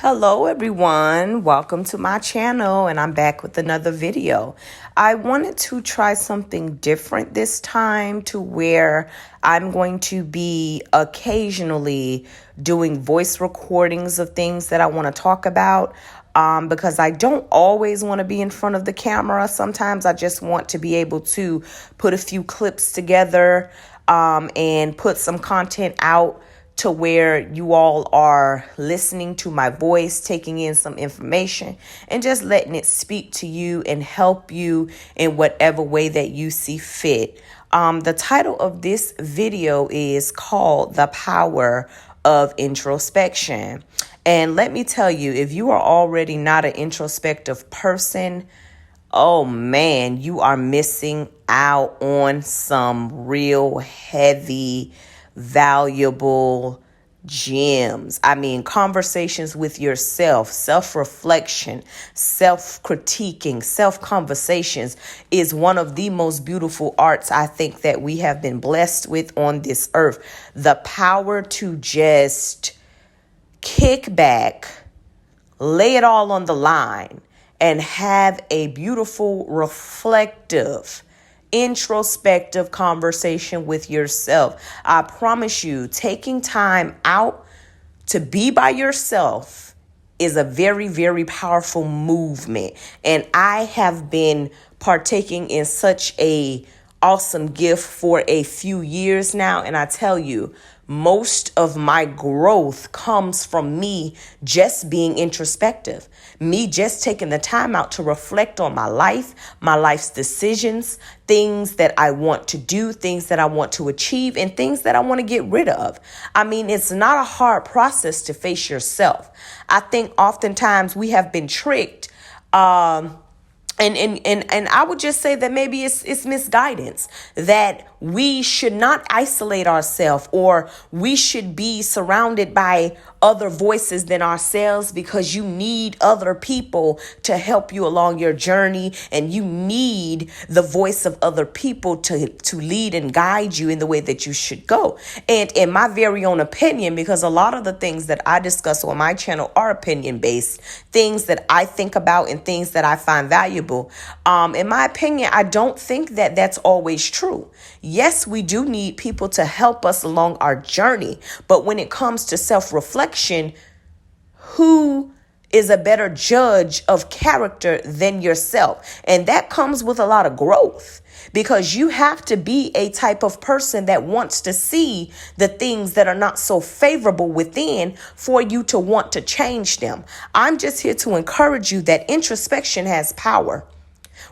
Hello everyone, welcome to my channel and I'm back with another video. I wanted to try something different this time to where I'm going to be occasionally doing voice recordings of things that I want to talk about because I don't always want to be in front of the camera. Sometimes I just want to be able to put a few clips together and put some content out to where you all are listening to my voice, taking in some information, and just letting it speak to you and help you in whatever way that you see fit. The title of this video is called The Power of Introspection. And let me tell you, if you are already not an introspective person, oh man, you are missing out on some real heavy, valuable gems. I mean, conversations with yourself, self-reflection, self-critiquing, self-conversations is one of the most beautiful arts I think that we have been blessed with on this earth. The power to just kick back, lay it all on the line, and have a beautiful, reflective, introspective conversation with yourself. I promise you, taking time out to be by yourself is a very, very powerful movement. And I have been partaking in such a awesome gift for a few years now. And I tell you, most of my growth comes from me just being introspective, me just taking the time out to reflect on my life's decisions, things that I want to do, things that I want to achieve, and things that I want to get rid of. I mean, it's not a hard process to face yourself. I think oftentimes we have been tricked. And I would just say that maybe it's misguidance, that we should not isolate ourselves, or we should be surrounded by other voices than ourselves, because you need other people to help you along your journey, and you need the voice of other people to lead and guide you in the way that you should go. And in my very own opinion, because a lot of the things that I discuss on my channel are opinion based, things that I think about and things that I find valuable. In my opinion, I don't think that that's always true. Yes, we do need people to help us along our journey. But when it comes to self-reflection, who is a better judge of character than yourself? And that comes with a lot of growth, because you have to be a type of person that wants to see the things that are not so favorable within for you to want to change them. I'm just here to encourage you that introspection has power.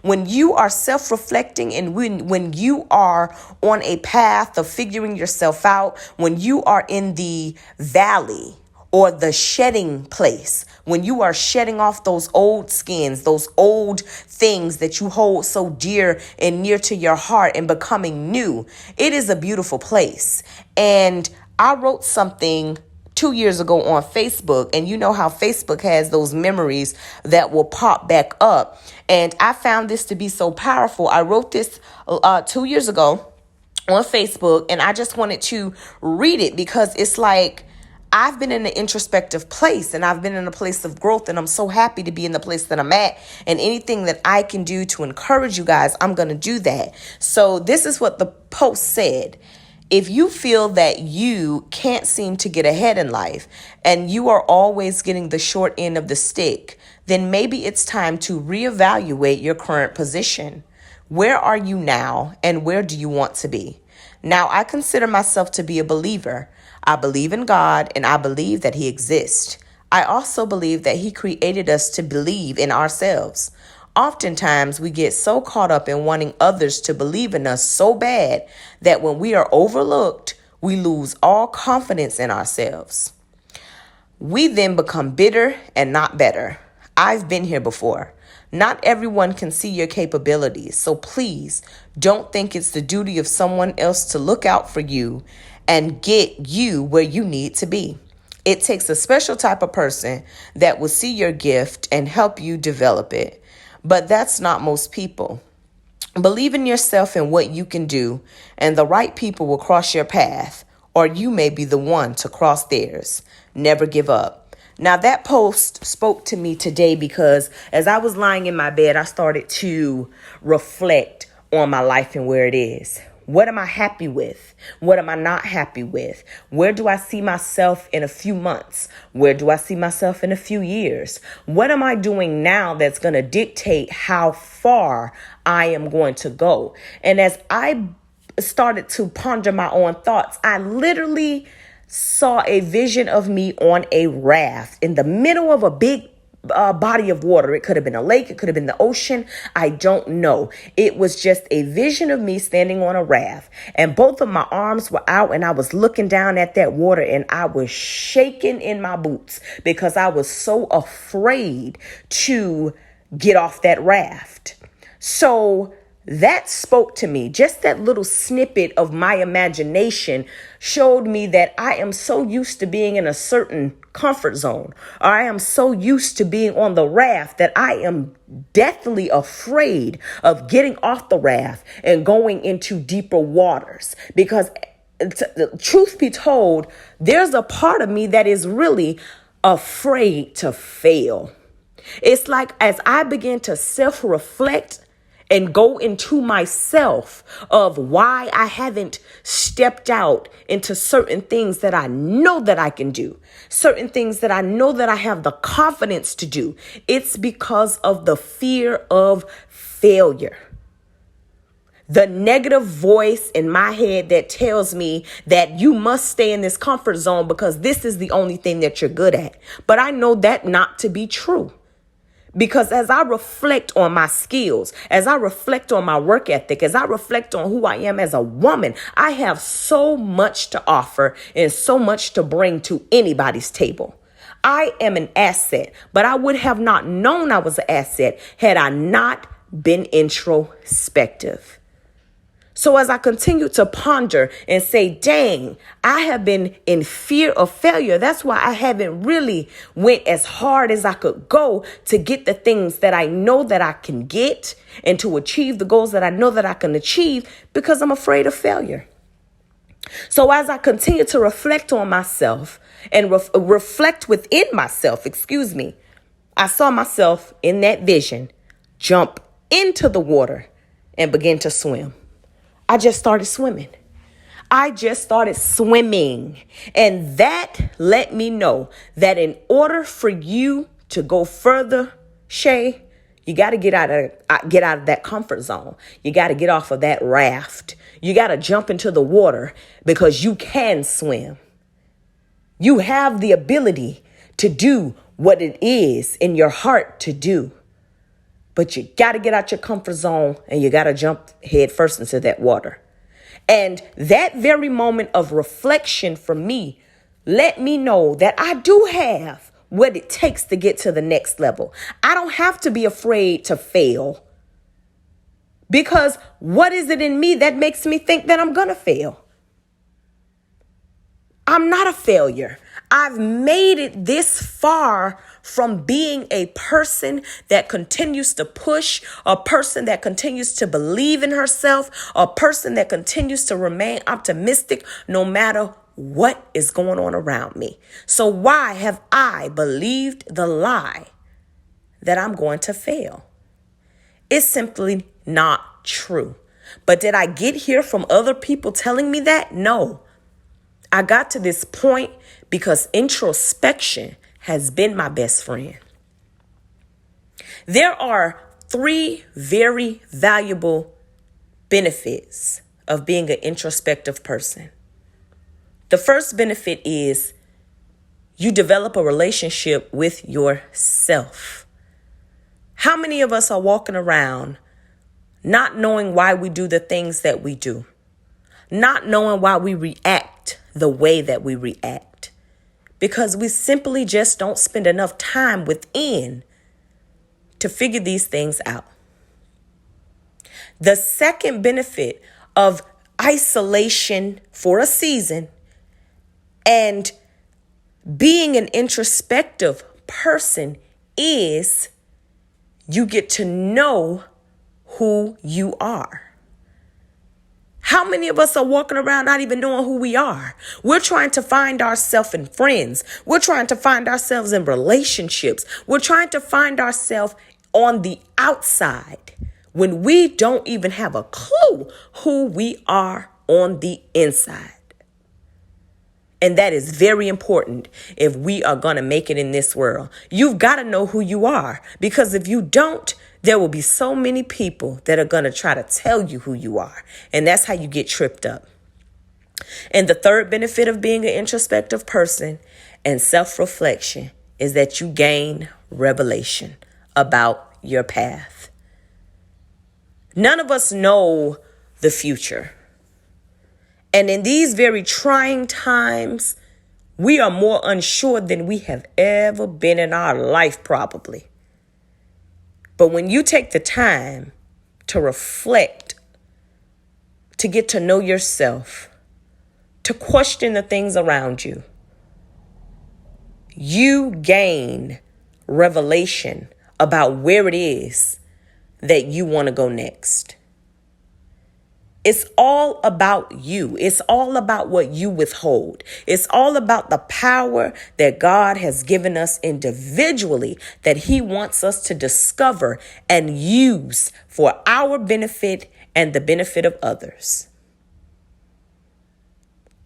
When you are self-reflecting, and when you are on a path of figuring yourself out, when you are in the valley or the shedding place, when you are shedding off those old skins, those old things that you hold so dear and near to your heart, and becoming new, it is a beautiful place. And I wrote something 2 years ago on Facebook, and you know how Facebook has those memories that will pop back up. And I found this to be so powerful. I wrote this 2 years ago on Facebook, and I just wanted to read it because it's like, I've been in an introspective place, and I've been in a place of growth, and I'm so happy to be in the place that I'm at, and anything that I can do to encourage you guys, I'm going to do that. So this is what the post said. If you feel that you can't seem to get ahead in life, and you are always getting the short end of the stick, then maybe it's time to reevaluate your current position. Where are you now, and where do you want to be? Now, I consider myself to be a believer. I believe in God, and I believe that He exists. I also believe that He created us to believe in ourselves. Oftentimes, we get so caught up in wanting others to believe in us so bad that when we are overlooked, we lose all confidence in ourselves. We then become bitter and not better. I've been here before. Not everyone can see your capabilities, so please don't think it's the duty of someone else to look out for you and get you where you need to be. It takes a special type of person that will see your gift and help you develop it. But that's not most people. Believe in yourself and what you can do, and the right people will cross your path, or you may be the one to cross theirs. Never give up. Now, that post spoke to me today because as I was lying in my bed, I started to reflect on my life and where it is. What am I happy with? What am I not happy with? Where do I see myself in a few months? Where do I see myself in a few years? What am I doing now that's going to dictate how far I am going to go? And as I started to ponder my own thoughts, I literally saw a vision of me on a raft in the middle of a big body of water. It could have been a lake. It could have been the ocean. I don't know. It was just a vision of me standing on a raft, and both of my arms were out, and I was looking down at that water, and I was shaking in my boots because I was so afraid to get off that raft. So that spoke to me. Just that little snippet of my imagination showed me that I am so used to being in a certain comfort zone, or I am so used to being on the raft that I am deathly afraid of getting off the raft and going into deeper waters. Because truth be told, there's a part of me that is really afraid to fail. It's like as I begin to self-reflect and go into myself of why I haven't stepped out into certain things that I know that I can do, certain things that I know that I have the confidence to do. It's because of the fear of failure. The negative voice in my head that tells me that you must stay in this comfort zone because this is the only thing that you're good at. But I know that not to be true. Because as I reflect on my skills, as I reflect on my work ethic, as I reflect on who I am as a woman, I have so much to offer and so much to bring to anybody's table. I am an asset, but I would have not known I was an asset had I not been introspective. So as I continue to ponder and say, dang, I have been in fear of failure. That's why I haven't really went as hard as I could go to get the things that I know that I can get and to achieve the goals that I know that I can achieve because I'm afraid of failure. So as I continue to reflect on myself and reflect within myself, I saw myself in that vision jump into the water and begin to swim. I just started swimming. And that let me know that in order for you to go further, Shay, you got to get out of that comfort zone. You got to get off of that raft. You got to jump into the water because you can swim. You have the ability to do what it is in your heart to do. But you got to get out your comfort zone and you got to jump head first into that water. And that very moment of reflection for me let me know that I do have what it takes to get to the next level. I don't have to be afraid to fail. Because what is it in me that makes me think that I'm going to fail? I'm not a failure. I've made it this far from being a person that continues to push, a person that continues to believe in herself, a person that continues to remain optimistic no matter what is going on around me. So why have I believed the lie that I'm going to fail? It's simply not true. But did I get here from other people telling me that? No. I got to this point because introspection has been my best friend. There are 3 very valuable benefits of being an introspective person. The first benefit is you develop a relationship with yourself. How many of us are walking around not knowing why we do the things that we do, not knowing why we react the way that we react? Because we simply just don't spend enough time within to figure these things out. The second benefit of isolation for a season and being an introspective person is you get to know who you are. How many of us are walking around not even knowing who we are? We're trying to find ourselves in friends. We're trying to find ourselves in relationships. We're trying to find ourselves on the outside when we don't even have a clue who we are on the inside. And that is very important if we are going to make it in this world. You've got to know who you are, because if you don't, there will be so many people that are going to try to tell you who you are. And that's how you get tripped up. And the third benefit of being an introspective person and self-reflection is that you gain revelation about your path. None of us know the future. And in these very trying times, we are more unsure than we have ever been in our life, probably. But when you take the time to reflect, to get to know yourself, to question the things around you, you gain revelation about where it is that you want to go next. It's all about you. It's all about what you withhold. It's all about the power that God has given us individually that he wants us to discover and use for our benefit and the benefit of others.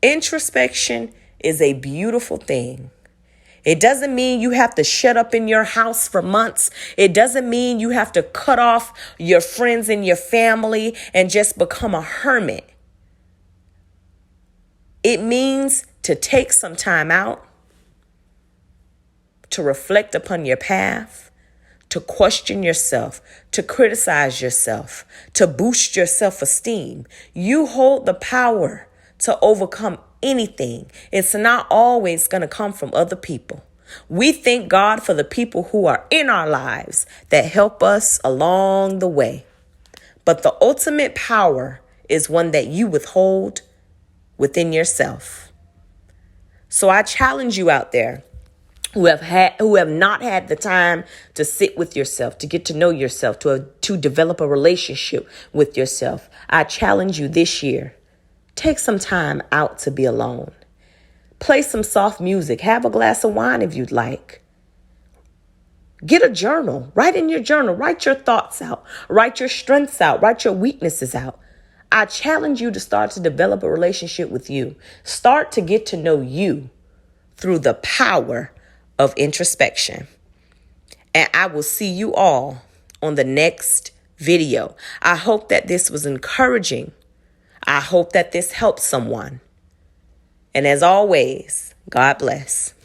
Introspection is a beautiful thing. It doesn't mean you have to shut up in your house for months. It doesn't mean you have to cut off your friends and your family and just become a hermit. It means to take some time out, to reflect upon your path, to question yourself, to criticize yourself, to boost your self-esteem. You hold the power to overcome anything. It's not always going to come from other people. We thank God for the people who are in our lives that help us along the way. But the ultimate power is one that you withhold within yourself. So I challenge you out there who have not had the time to sit with yourself, to get to know yourself, to develop a relationship with yourself. I challenge you this year. Take some time out to be alone. Play some soft music. Have a glass of wine if you'd like. Get a journal. Write in your journal. Write your thoughts out. Write your strengths out. Write your weaknesses out. I challenge you to start to develop a relationship with you. Start to get to know you through the power of introspection. And I will see you all on the next video. I hope that this was encouraging. I hope that this helps someone. And as always, God bless.